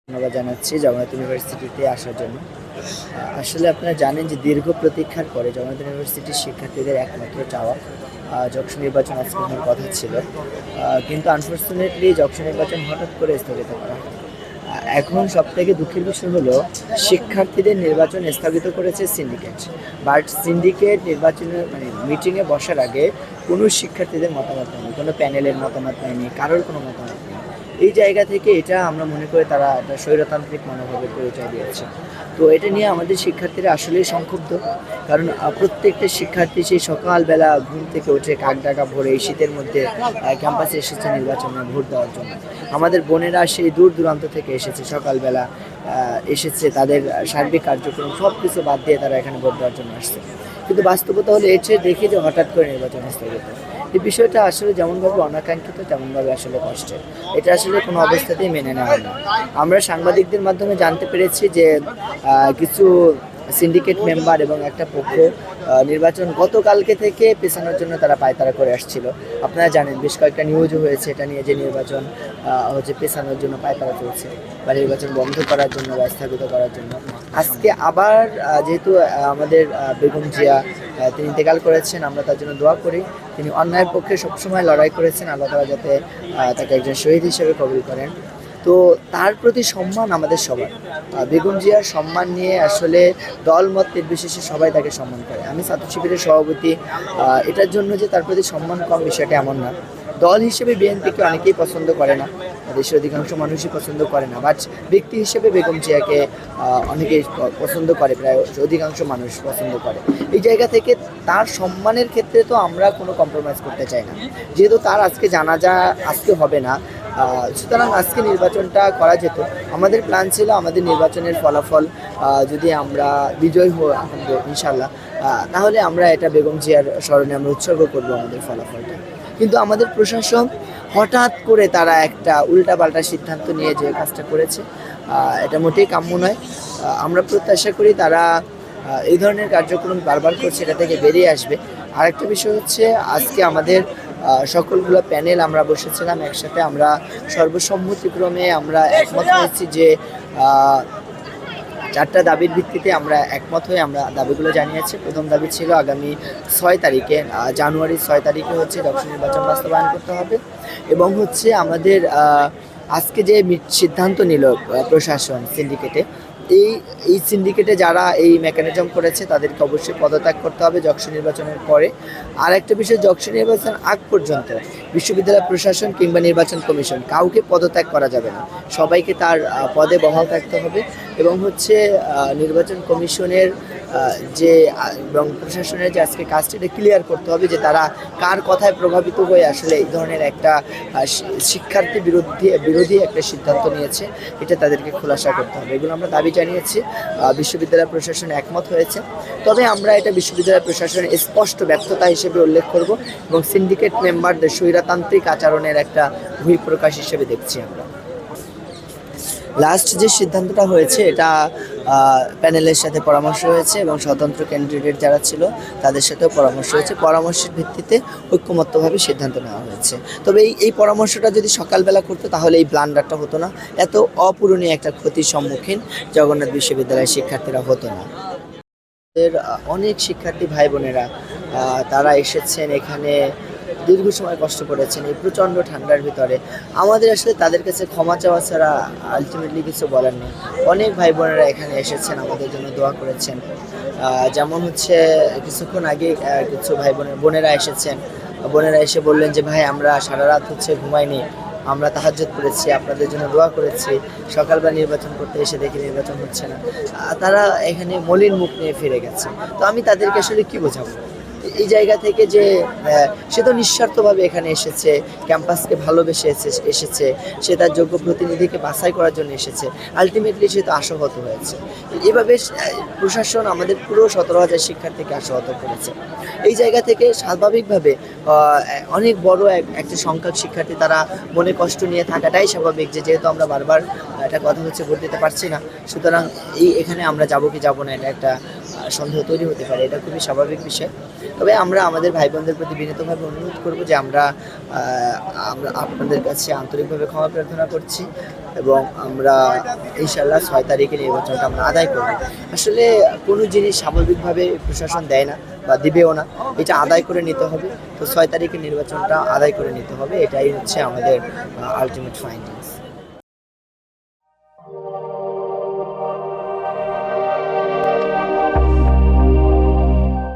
ধন্যবাদ জানাচ্ছি জগন্নাথ ইউনিভার্সিটিতে আসার জন্য। আসলে আপনারা জানেন যে দীর্ঘ প্রতীক্ষার পরে জগন্নাথ ইউনিভার্সিটির শিক্ষার্থীদের একমাত্র চাওয়া যক্ষ নির্বাচন আজকে হওয়ার কথা ছিল, কিন্তু আনফর্চুনেটলি যক্ষ নির্বাচন হঠাৎ করে স্থগিত করা হয়। এখন সবথেকে দুঃখের বিষয় হলো শিক্ষার্থীদের নির্বাচন স্থগিত করেছে সিন্ডিকেট। বাট সিন্ডিকেট নির্বাচনের মিটিংয়ে বসার আগে কোনো শিক্ষার্থীদের মতামত নেয়নি, কোনো প্যানেলের মতামত নেয়নি, কারোর কোনো মতামত নেই। এই জায়গা থেকে এটা আমরা মনে করি তারা একটা স্বৈরতান্ত্রিক মনোভাবের পরিচয় দিয়েছে। তো এটা নিয়ে আমাদের শিক্ষার্থীরা আসলেই সংক্ষুব্ধ, কারণ প্রত্যেকটা শিক্ষার্থী সেই সকালবেলা ঘুম থেকে উঠে কাকডাকা ভোরে এই শীতের মধ্যে ক্যাম্পাসে এসেছে নির্বাচনে ভোট দেওয়ার জন্য। আমাদের বোনেরা সেই দূর দূরান্ত থেকে এসেছে, সকালবেলা এসেছে, তাদের সার্বিক কার্যক্রম সব কিছু বাদ দিয়ে তারা এখানে ভোট দেওয়ার জন্য আসছে। কিন্তু বাস্তবতা হলো এর চেয়ে দেখি যে হঠাৎ করে নির্বাচন স্থগিত। এই বিষয়টা আসলে যেমনভাবে অনাকাঙ্ক্ষিত তেমনভাবে আসলে কষ্টের। এটা আসলে কোনো অবস্থাতেই মেনে নেওয়া হয় না। আমরা সাংবাদিকদের মাধ্যমে জানতে পেরেছি যে কিছু সিন্ডিকেট মেম্বার এবং একটা পক্ষ নির্বাচন গতকালকে থেকে পেছানোর জন্য তারা পায়তারা করে আসছিল। আপনারা জানেন বেশ কয়েকটা নিউজও হয়েছে এটা নিয়ে যে নির্বাচন পেছানোর জন্য পায়তারা চলছে বা নির্বাচন বন্ধ করার জন্য বা স্থগিত করার জন্য। আজকে আবার যেহেতু আমাদের বেগম জিয়া তিনি ইন্তেকাল করেছেন, আমরা তার জন্য দোয়া করি। তিনি অন্যায়ের পক্ষে সবসময় লড়াই করেছেন, আল্লাহ তাআলা যাতে তাকে একজন শহীদ হিসেবে কবুল করেন। তো তার প্রতি সম্মান আমাদের সবার। বেগম জিয়ার সম্মান নিয়ে আসলে দলমত নির্বিশেষে সবাই তাকে সম্মান করে। আমি ছাত্র শিবিরের সভাপতি, এটার জন্য যে তার প্রতি সম্মান কম বিষয়টা এমন না। দল হিসেবে বিএনপিকে অনেকেই পছন্দ করে না, দেশের অধিকাংশ মানুষই পছন্দ করে না, বাট ব্যক্তি হিসেবে বেগম জিয়াকে অনেকেই পছন্দ করে, প্রায় অধিকাংশ মানুষ পছন্দ করে। এই জায়গা থেকে তার সম্মানের ক্ষেত্রে তো আমরা কোনো কম্প্রোমাইজ করতে চাই না। যেহেতু তার আজকে জানাজা আজকে হবে না, সুতরাং আজকে নির্বাচনটা করা যেত। আমাদের প্ল্যান ছিল আমাদের নির্বাচনের ফলাফল যদি আমরা বিজয় হব ইনশাল্লাহ, তাহলে আমরা এটা বেগম জিয়ার স্মরণে আমরা উৎসর্গ করবো আমাদের ফলাফলটা। কিন্তু আমাদের প্রশাসন হঠাৎ করে তারা একটা উল্টাপাল্টা সিদ্ধান্ত নিয়ে যে কাজটা করেছে, এটা মোটেই কাম্য নয়। আমরা প্রত্যাশা করি তারা এই ধরনের কার্যক্রম বারবার করছে, এটা থেকে বেরিয়ে আসবে। আরেকটা বিষয় হচ্ছে আজকে আমাদের সকলগুলো প্যানেল আমরা বসেছিলাম একসাথে, আমরা সর্বসম্মতিক্রমে আমরা একমত হয়েছি যে চারটা দাবির ভিত্তিতে আমরা একমত হয়ে আমরা দাবিগুলো জানিয়েছি। প্রথম দাবি ছিল আগামী 6 তারিখে, জানুয়ারির 6 তারিখে হচ্ছে যক্ষ নির্বাচন বাস্তবায়ন করতে হবে, এবং হচ্ছে আমাদের আজকে যে সিদ্ধান্ত নিল প্রশাসন সিন্ডিকেটে, এই সিন্ডিকেটে যারা এই মেকানিজম করেছে তাদেরকে অবশ্যই পদত্যাগ করতে হবে যক্ষ নির্বাচনের পরে। আর একটা বিষয়, যক্ষ নির্বাচন আগ পর্যন্ত বিশ্ববিদ্যালয় প্রশাসন কিংবা নির্বাচন কমিশন কাউকে পদত্যাগ করা যাবে না, সবাইকে তার পদে বহাল থাকতে হবে। এবং হচ্ছে নির্বাচন কমিশনের যে এবং প্রশাসনের যে আজকে কাজটা এটা ক্লিয়ার করতে হবে যে তারা কার কথায় প্রভাবিত হয়ে আসলে এই ধরনের একটা শিক্ষার্থী বিরোধী একটা সিদ্ধান্ত নিয়েছে, এটা তাদেরকে খোলাসা করতে হবে। এগুলো আমরা দাবি জানিয়েছি, বিশ্ববিদ্যালয় প্রশাসন একমত হয়েছে। তবে আমরা এটা বিশ্ববিদ্যালয় প্রশাসনের স্পষ্ট ব্যর্থতা হিসেবে উল্লেখ করব এবং সিন্ডিকেট মেম্বারদের স্বৈরতান্ত্রিক আচরণের একটা বহিঃপ্রকাশ হিসেবে দেখছি আমরা। লাস্ট যে সিদ্ধান্তটা হয়েছে এটা প্যানেলের সাথে পরামর্শ হয়েছে এবং স্বতন্ত্র ক্যান্ডিডেট যারা ছিল তাদের সাথেও পরামর্শ হয়েছে। পরামর্শের ভিত্তিতে ঐক্যমত্যভাবে সিদ্ধান্ত নেওয়া হয়েছে। তবে এই পরামর্শটা যদি সকালবেলা করতো তাহলে এই ব্লান্ডারটা হতো না, এত অপূরণীয় একটা ক্ষতির সম্মুখীন জগন্নাথ বিশ্ববিদ্যালয়ের শিক্ষার্থীরা হতো না। অনেক শিক্ষার্থী ভাই বোনেরা তারা এসেছেন এখানে, দীর্ঘ সময় কষ্ট করেছেন এই প্রচণ্ড ঠান্ডার ভিতরে। আমাদের আসলে তাদের কাছে ক্ষমা চাওয়া ছাড়া আলটিমেটলি কিছু বলার নেই। অনেক ভাই বোনেরা এখানে এসেছেন, আমাদের জন্য দোয়া করেছেন। যেমন হচ্ছে কিছুক্ষণ আগে কিছু ভাই বোনেরা এসেছেন, বোনেরা এসে বললেন যে ভাই আমরা সারা রাত হচ্ছে ঘুমাইনি, আমরা তাহাজ্জুদ করেছি, আপনাদের জন্য দোয়া করেছি, সকালবেলা নির্বাচন করতে এসে দেখি নির্বাচন হচ্ছে না। তারা এখানে মলিন মুখ নিয়ে ফিরে গেছে। তো আমি তাদেরকে আসলে কি বোঝাবো? এই জায়গা থেকে যে সে তো নিঃস্বার্থভাবে এখানে এসেছে, ক্যাম্পাসকে ভালোবেসে এসেছে, সে তার যোগ্য প্রতিনিধিকে বাছাই করার জন্য এসেছে, আলটিমেটলি সে তো আশাহত হয়েছে। এভাবে প্রশাসন আমাদের পুরো 17,000 শিক্ষার্থীকে আশাহত করেছে। এই জায়গা থেকে স্বাভাবিকভাবে অনেক বড় একটা সংখ্যক শিক্ষার্থী তারা মনে কষ্ট নিয়ে থাকাটাই স্বাভাবিক, যেহেতু আমরা বারবার একটা কথা হচ্ছে ভোট দিতে পারছি না, সুতরাং এখানে আমরা যাবো কি যাবো না এটা একটা সন্দেহ তৈরি হতে পারে, এটা খুবই স্বাভাবিক বিষয়। তবে আমরা আমাদের ভাই বোনদের প্রতি বিনীতভাবে অনুরোধ করব যে আমরা আপনাদের কাছে আন্তরিকভাবে ক্ষমা প্রার্থনা করছি এবং আমরা ইনশাল্লাহ 6 তারিখে নির্বাচনটা আমরা আদায় করব। আসলে কোনো জিনিস স্বাভাবিকভাবে প্রশাসন দেয় না বা দিবেও না, এটা আদায় করে নিতে হবে। তো 6 তারিখে নির্বাচনটা আদায় করে নিতে হবে, এটাই হচ্ছে আমাদের আলটিমেট ফাইন্ডিংস।